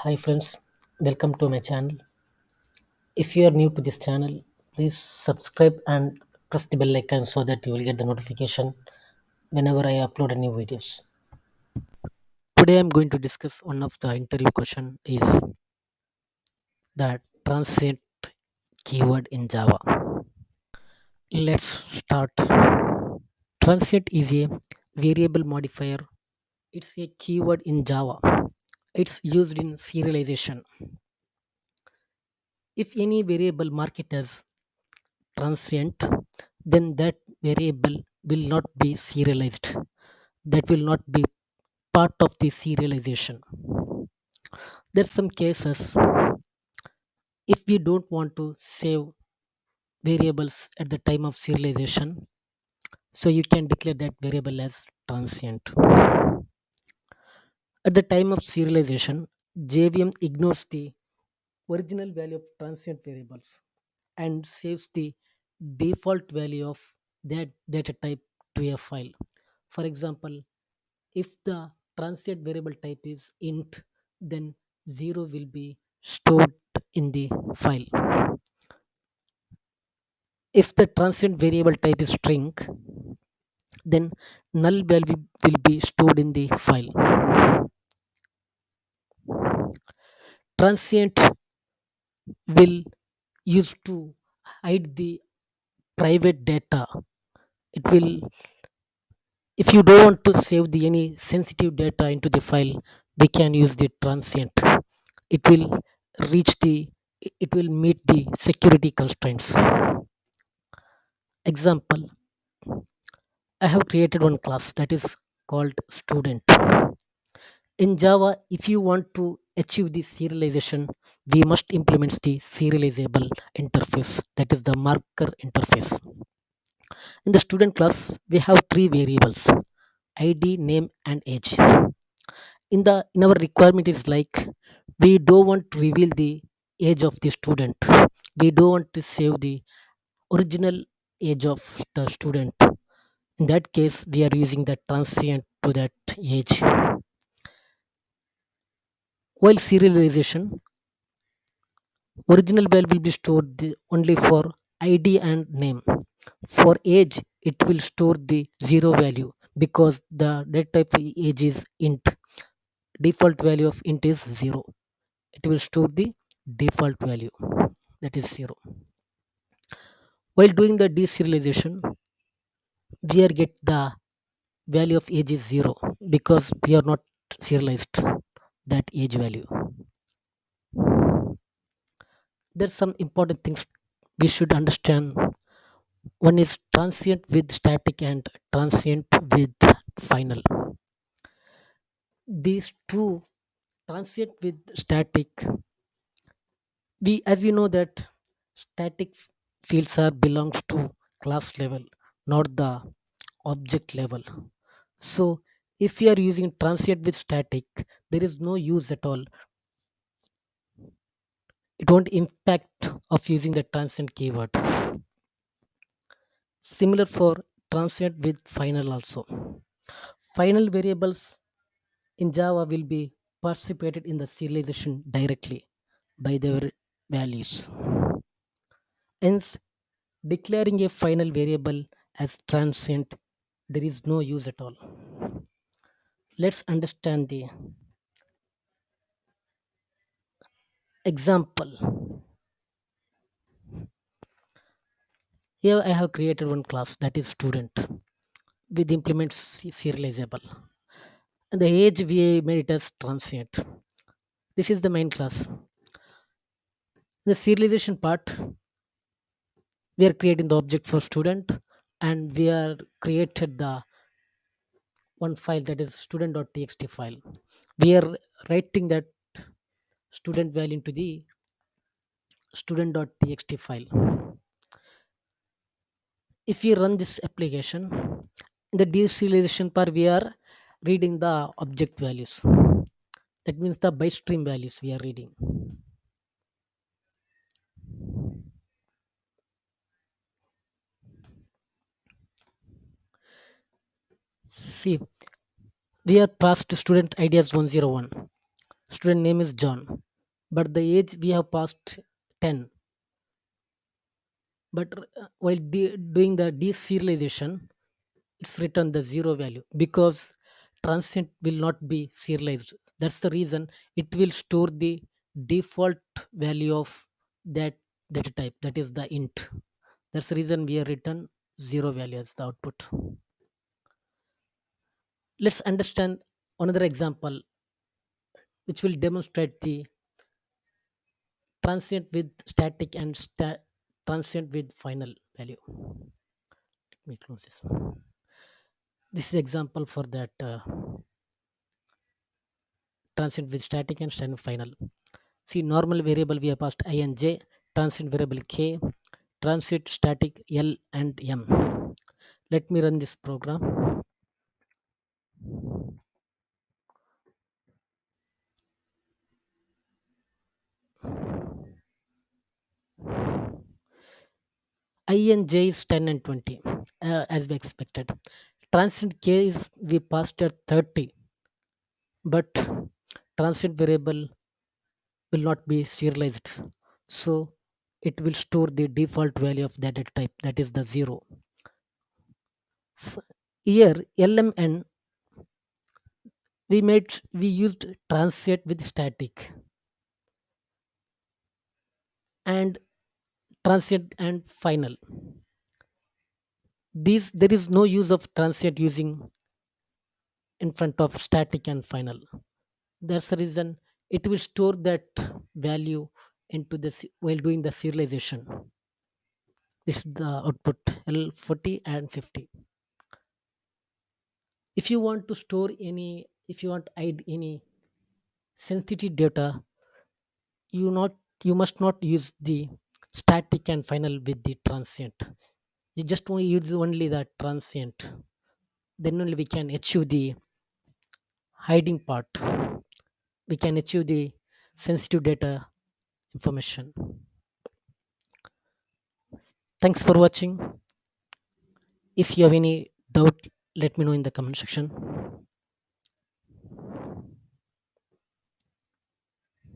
Hi friends, welcome to my channel. If you are new to this channel, please subscribe and press the bell icon so that you will get the notification whenever I upload a new videos. Today I'm going to discuss one of the interview question is the transient keyword in Java. Let's start. Transient is a variable modifier. It's a keyword in Java. It's used in serialization. If any variable marked as transient, then that variable will not be serialized. That will not be part of the serialization. There's some cases if we don't want to save variables at the time of serialization, so you can declare that variable as transient. At the time of serialization, JVM ignores the original value of transient variables and saves the default value of that data type to a file. For example, if the transient variable type is int, then 0 will be stored in the file. If the transient variable type is string, then null value will be stored in the file. Transient will use to hide the private data. It will, if you don't want to save the any sensitive data into the file, we can use the transient. It will reach the, it will meet the security constraints. Example, I have created one class that is called student. In Java, if you want to achieve the serialization, we must implement the serializable interface, that is the marker interface. In the student class, we have three variables: id, name, and age. In our requirement is like, we don't want to reveal the age of the student. We don't want to save the original age of the student. In that case, we are using the transient to that age. While serialization, original value will be stored only for id and name. For age, it will store the zero value because the data type for age is int. Default value of int is 0. It will store the default value, that is 0. While doing the deserialization, we are get the value of age is 0 because we are not serialized that age value. There's some important things we should understand. One is transient with static and transient with final. These two, transient with static, we, as we know that static fields are belongs to class level, not the object level. So if we are using transient with static, there is no use at all. It won't impact of using the transient keyword. Similar for transient with final also. Final variables in Java will be participated in the serialization directly by their values. Hence, declaring a final variable as transient, there is no use at all. Let's understand the example. Here I have created one class that is student with implement serializable. And the age we made it as transient. This is the main class. The serialization part, we are creating the object for student, and we are created the one file that is student.txt file. We are writing that student value into the student.txt file. If we run this application, in the deserialization part, we are reading the object values. That means the byte stream values we are reading. See, we are passed to student id as 101. Student name is John, but the age we have passed 10. But while doing the deserialization, it's written the zero value because transient will not be serialized. That's the reason it will store the default value of that data type, that is the int. That's the reason we have written zero value as the output. Let's understand another example which will demonstrate the transient with static and transient with final value. Let me close this. This is example for that transient with static and standard final. See, normal variable we have passed I and j, transient variable k, transient static L and M. Let me run this program. I and j is 10 and 20, as we expected. Transient k is we passed at 30, but transient variable will not be serialized. So it will store the default value of that data type, that is the 0. Here, LMN we used transient with static and transient and final. These there is no use of transient using in front of static and final. That's the reason it will store that value into this while doing the serialization. This is the output L40 and 50. If you want to store any, if you want to hide any sensitive data, you must not use the static and final with the transient. You just want to use only the transient. Then only we can achieve the hiding part. We can achieve the sensitive data information. Thanks for watching. If you have any doubt, let me know in the comment section.